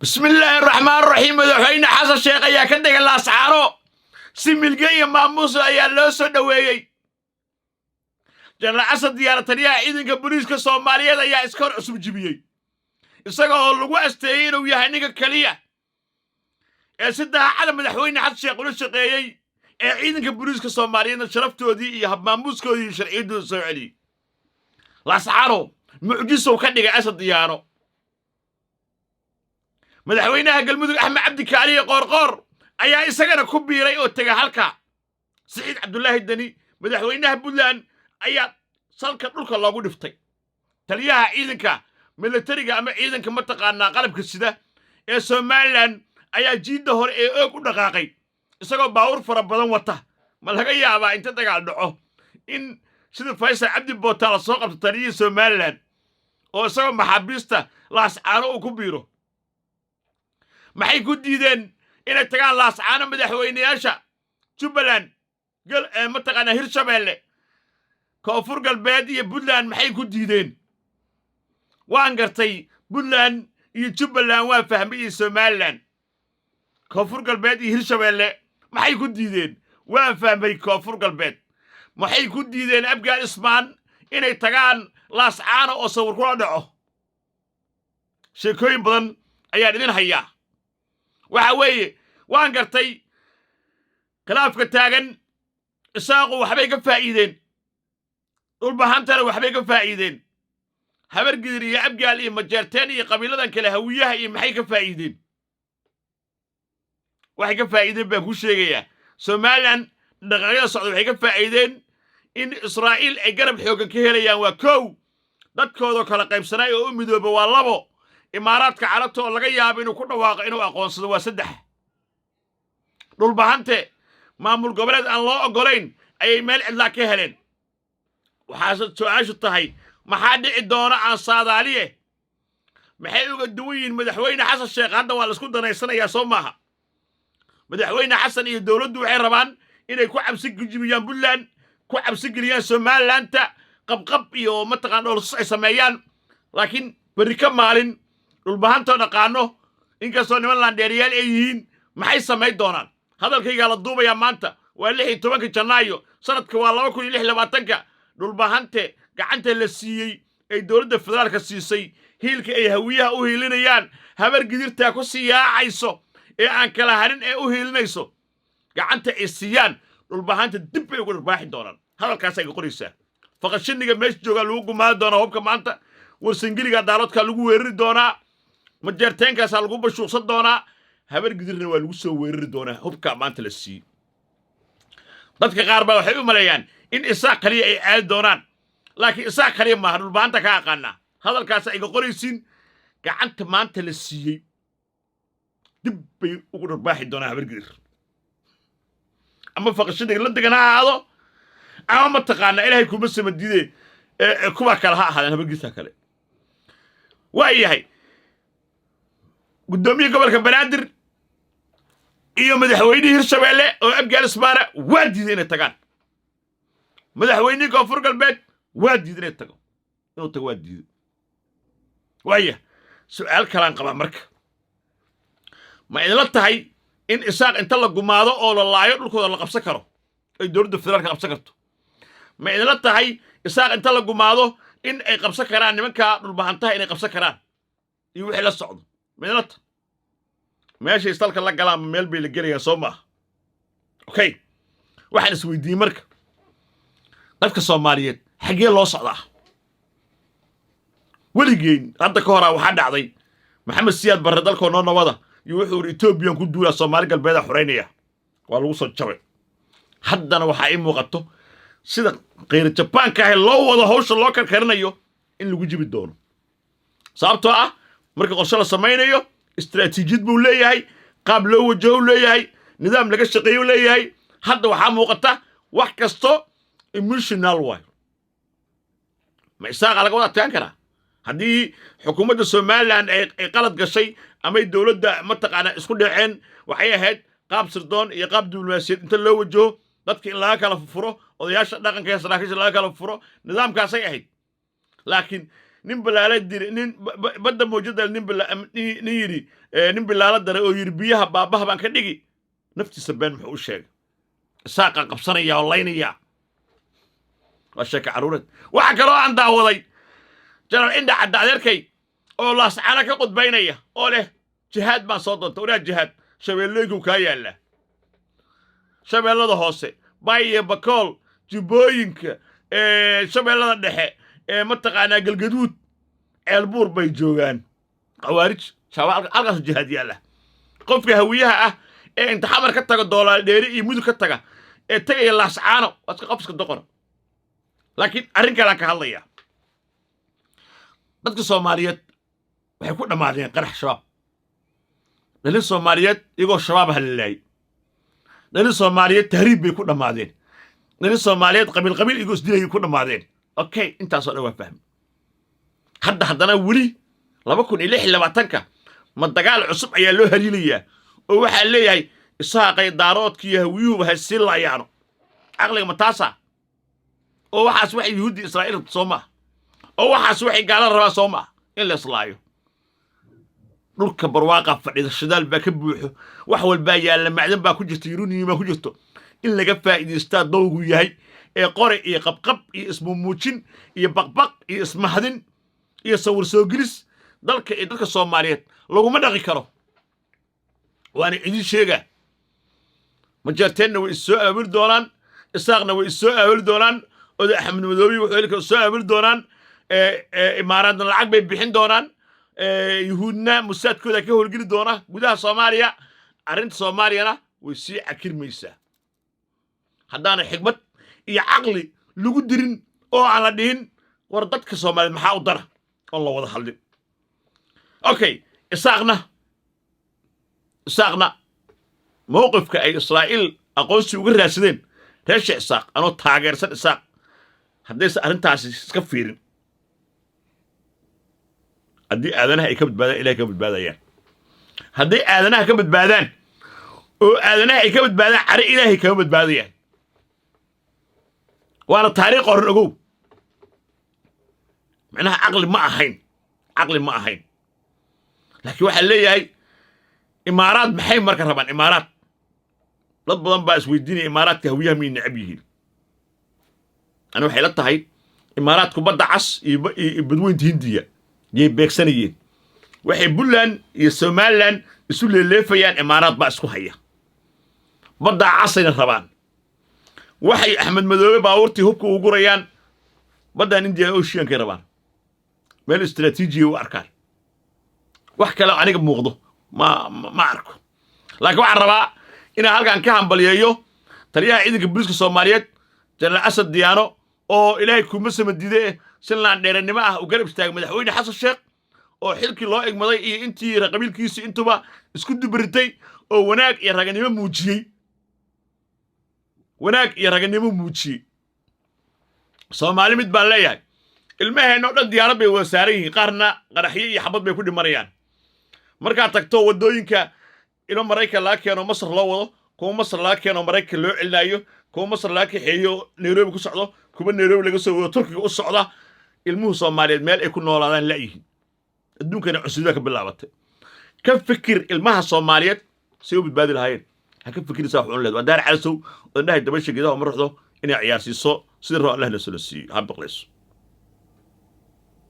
بسم الله الرحمن الرحيم مدحويne xasan sheekh ayaa ka dhigay laascaano si milge iyo maamuus ayaa loo soo dhaweeyay General Asad diyaartaniya ciidanka booliiska Soomaaliyeed ayaa iska hor cusub jibiyay isagoo lagu asteeyay inuu yahay ninka kaliya ee saddex cad madaxweyne xasan sheekh uu shaqeeyay ee ciidanka booliiska Soomaaliyeed sharaftoodii iyo hab maamuuskoodii sharciyadu soo celiyay laascaano mucjiso ka dhigay Asad diyaaro madaxweynaha galmudug Axmed Cabdi Kaaliye Qoorqoor ayaa isagana ku biiray oo tagay halka Saciid Cabdullaahi Dani madaxweynaha Puntland ayaa salka dhulka loogu dhiftay taliyaha ciidanka militariga ama ciidanka mataqaana qalabka sida ee Soomaaliland ayaa jiida hore ee og u dhaqaaqay isagoo baawur fara badan wata ma laga yaabaa inta dagaal dhaco in sida Faysal Cabdi Bootaal soo qabto taliyaha Soomaaliland oo isagoo maxaabiista laascaano uu ku biiro maxay ku diideen inay tagaan laascaano madaxweynayaasha Jubbaland mataqaana Hirshabeelle Koonfur Galbeed iyo Puntland maxay ku diideen waan gartay Puntland iyo Jubbaland waa fahmay Soomaaliland Koonfur Galbeed iyo Hirshabeelle maxay ku diideen waan fahmay Koonfur Galbeed maxay ku diideen Abgaal Ismaan inay tagaan laascaano oo sawir kula dhaco sheekooyin badan ayaa idin hayaa waxa weeye waan gartay khilaafka taagan isaaqu waxbay ka faa'iideen dhulbahantana waxbay ka faa'iideen habar gidir iyo abgaal iyo majeerteen iyo qabiiladan kale hawiyaha iyo maxay ka faa'iideen waxay ka faa'iideen baan ku sheegayaa Soomaaliland dhaqaaqyada socda waxay ka faa'iideen in Israa'iil ay garab xoogan ka helayaan waa kow dadkooda kala qaybsanay oo u midooba waa labo imaaraadka carabta oo laga yaabo inuu ku dhawaaqo inuu aqoonsado waa saddex dhulbahante maamul goboleed aan loo ogolayn ayay meel cidla ka heleen waxaa su'aashu tahay maxaa dhici doona aan saadaaliye maxay uga duwan yihiin madaxweyne xasan sheekh hadda waa la isku danaysanayaa soo maaha madaxweyne xasan iyo dowladdu waxay rabaan inay ku cabsi gujibiyaan Puntland ku cabsi geliyaan Somalilandta qabqab iyo mataqaan dhulus ay sameeyaan laakiin bari ka maalin dhulbahanta dhaqaano inkastoo niman landheeriyaal ay yihiin maxay sameey doonaan hadalkayga la duubaya maanta waa 16 Janaayo sanadka waa 2026 dhulbahante gacanta la siiyay ay dawladda federaalka siisay hiilka ay hawiyaha u hiilinayaan habar gidirta ku siyaacayso ee aan kala harin ee u hiilinayso gacanta ay siiyaan dhulbahanta dib bay ugu baaxi doonaan hadalkaas ay qoraysaa faqashiniga meesha jooga lagu gumaad doona hubka maanta warsangiliga daaladka lagu weerari doonaa majeerteenkaas lagu bashuuqsan doonaa habar gidirna waa lagu soo weerari doonaa hubka maanta la sii dadka qaar baa waxay u maleeyaan in isaaq kaliya ay aad doonaan laakiin isaaq kaliya ma dhulbaanta ka aqaana hadalkaas ay qoraysiin gacanta maanta la siiyay dib bay ugu dharbaaxi doonaa habar gidir ama faqashada la deganaado ama mataqaana ilaahay kuma samadide kuwa kala ha ahaadeen habar gidirta kale waayahay gudoomiye gobolka Banaadir iyo madaxweynaha Hirshabeelle oo Abgaal Ismaara waa diiday inay tagaan madaxweynaha Koonfur Galbeed waa diiday inay tago inuu tago waa diiday waaya su'aal kalaan qaba marka ma idin la tahay in isaaq inta la gumaado oo la laayo dhulkooda la qabsan karo ay dawladda federaalka qabsan karto ma idin la tahay isaaq inta la gumaado in ay qabsan karaan nimanka dhulbahantaha inay qabsan karaan iyo wixii la socdo meelata meesha istalka la galaan meel bay la gelayaan soo maaha okay waxaan is weydiiyey marka dadka Soomaaliyeed xagee loo socdaa waligeen hadda ka hor waxa dhacday Maxamed Siyaad Barre dalka noo nabada iyo wuxuu Ethiopia ku duulaa Soomaali galbeed xoreynaya waa lagu soo jabay haddana waxa ay muuqato sida qeyr Japaanka ah loo wado hawsha loo karkarinayo in lagu jibi doono sababtoo ah marka qorshe la samaynayo istiraatiijiyad buu leeyahay qaab loo wajaho leeyahay nidaam laga shaqeeyo leeyahay hadda waxa muuqata wax kasto emotional way ma isaaqa laga wada taan kara haddii xukuumadda Soomaaliland ay qalad gashay ama dawladda mataqaana isku dhaceen waxay ahayd qaab sirdoon iyo qaab diblomaasiyad inta loo wajaho dadka in laga kala furo odayaasha dhaqanka ee saraakiisha laga kala furo nidaamkaas ay ahayd laakiin nin bilaala diri nin badda mawjada nin yidhi nin bilaala daray oo yidhi biyaha baabaha baan ka dhigi naftiisa been muxuu u sheegay isaaqa qabsanaya oo laynaya waa sheeka caruureed waxa kaloo aan daawaday janaal indha cadda adeerkay oo laascaana ka qudbaynaya oo leh jihaad baan soo doonta oraa jihaad shabeellooyinku kaa yaallaa shabeellada hoose bayiyo bakool jubbooyinka shabeellada dhexe mataqaanaa galgaduud ceelbuur bay joogaan qawaarij shabaab halkaas jihaad yaalla qofka hawiyaha ah ee inta xamar ka taga doolaal dheeri iyo mudug ka taga ee tagaya laascaano waa iska qofska doqona laakiin arrin kalaan ka hadlayaa dadka soomaaliyeed waxay ku dhammaadeen qarax shabaab dhalin soomaaliyeed iyagoo shabaab halalaayay dhalin soomaaliyeed tahriib bay ku dhammaadeen dhalin soomaaliyeed qabiil iyagoo isdilayay ku dhammaadeen okay intaasoo dhan waa fahmi haddana weli 2026 ma dagaal cusub ayaa loo haliilayaa oo waxaa leeyahay isaaqay daaroodka iyo hawiyuhuba ha sii laayaano caqliga ma taasa oo waxaas waxay yuhuuddi israa'iil soo maaha oo waxaas waxay gaala rabaa soo maaha in la islaayo dhulka barwaaqa fadhida shidaal baa ka buuxo wax walbaa yaalla macdan baa ku jirta yuruniyi baa ku jirto in laga faa'iidaystaa dowgu yahay ee qore iyo qabqab iyo ismumuujin iyo baqbaq iyo ismahadin iyo sawir soo gelis dalka iyo dadka soomaaliyeed laguma dhaqi karo waana idin sheegaa majeerteenna way issoo aabuli doonaan isaaqna way issoo aabuli doonaan oday axmed madoobi wuxuu heli soo aabuli doonaan imaaraadna lacag bay bixin doonaan yuhuudna musaadkooda ka howlgeli doona gudaha soomaaliya arrinta soomaaliyana way sii cakirmaysaa haddaana xigmad iyo caqli lagu dirin oo aan la dhihin war dadka soomaaliyeed maxaa u dara oon la wada hadlin okay isaaqna mowqifka ay israa'iil aqoonsi uga raadsadeen reesha isaaq anoo taageersan isaaq haddayse arrintaasi iska fiirin haddii aadanaha ay ka badbaadaan ilahay ka badbaadayaan hadday aadanaha ka badbaadaan oo aadanaha ay ka badbaadaan cari ilaahay kama badbaadayaan waana taariikh qoran ogow macnaha caqli ma ahayn laakiin waxaa leeyahay imaaraad maxay marka rabaan imaaraad dad badan baa isweydiinaya imaaraadka hawiyaha miyay necab yihiin ani waxay la tahay imaaraadku badda cas iyo badweynta hindiya yay beegsanayeen waxay puntland iyo somaliland isu leeleefayaan imaaraad baa isku haya baddaa casayna rabaan waxay axmed madoobe baabuurtii hubka ugu gurayaan baddan indiya oceankay rabaan meel istaraatiijiya u arkaan wax kale aniga muuqdo ma arko laakiin waxaan rabaa inaan halkan ka hambaliyeeyo taliyaha ciidanka booliiska soomaaliyeed jenaraal asad diyaano oo ilaahay kuma samadide si laan dheerannimo ah u garab istaagay madaxweyne xasan sheekh oo xilkii loo egmaday iyo intii qabiilkiisii intuba isku dubaritay oo wanaag iyo raganimo muujiyey soomaali mid baan leeyahay ilmaheenoo dhan diyaarad bay wada saaran yihiin qaarna qaraxyo iyo xabad bay ku dhimanayaan markaad tagto waddooyinka ilo maraykan laga keeno masar loo wado kuwa masar laga keeno maraykan loo celinaayo kuwa masar laga kaxeeyo nairobi ku socdo kuwa nairobi laga soo wado turkiga u socda ilmuhu soomaaliyeed meel ay ku noolaadaan la'yihiin adduunkana cusuudaa ka bilaabatay ka fikir ilmaha soomaaliyeed say u badbaadi lahaayeen ha ka fikiraysaa wax un leed waa daar calasow oo indhahay dabasha geedaha uma ruxdo inay ciyaarsiiso sidii roo allah na soo siiyo ha baqlayso